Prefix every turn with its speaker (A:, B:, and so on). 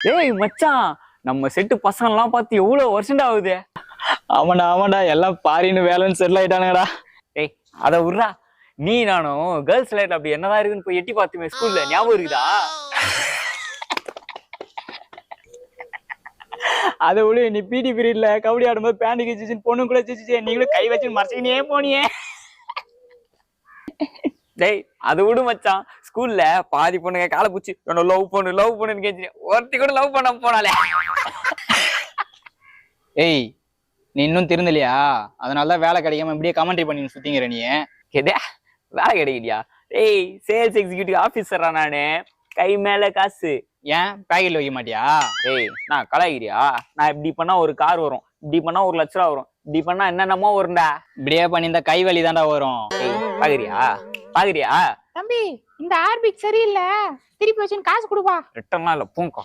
A: ஏய் மச்சான், நம்ம செட்டு பசங்க எல்லாம் பார்த்து எவ்வளவு வருஷம் ஆகுது.
B: ஆமாண்டா எல்லாம் பாரின்னு வேலைன்னு செட்டில் ஆயிட்டானுங்கடா.
A: ஏய் அத விட்றா, நீ நானும் கேர்ள்ஸ் லைட் அப்படி என்னதான் இருக்குன்னு போய் எட்டி பார்த்துமே ஸ்கூல்ல, ஞாபகம் இருக்குதா?
B: அதை விட நீ பிடி பீரியட்ல கபடி ஆடும்போது பேண்ட் கிச்சிச்சு பொண்ணு கூட சிச்சு நீங்களும் கை வச்சு மறைச்சிக்கினே போனியே.
A: டேய் அது விடு மச்சான், ஸ்கூல்ல பாதி பொண்ணுங்க காலை பூச்சி லவ் பண்ணுன்னு கேச்சு, ஒருத்தி கூட லவ் பண்ண போனாலே.
B: ஏய் நீ இன்னும் திருந்தலையா? அதனாலதான் வேலை கிடைக்காம இப்படியே கமெண்ட்ரி பண்ணி சுத்திங்கிற நீ.
A: கேதே வேலை கிடைக்கலையா? ஏய் சேல்ஸ் எக்ஸிக்யூட்டிவ் ஆபீசரா நானு, கை மேல காசு.
B: ஏன் பேக்கெட்ல வைக்க மாட்டியா?
A: ஏய் நான் கலாய்கிறியா? நான் இப்படி பண்ணா ஒரு கார் வரும், இப்படி பண்ணா 1 லட்ச ரூபா வரும், இப்படி பண்ணா என்னென்னமோ வரும்டா.
B: இப்படியே பண்ணி இந்த கை வலி தாண்டா வரும்.
A: பாக்குறியா?
C: தம்பி இந்த ஆர்பிக் சரியில்லை, திருப்பி வச்சுன்னு காசு கொடுப்பா.
A: ரிட்டர்ன்லாம் இல்ல, பூங்கா.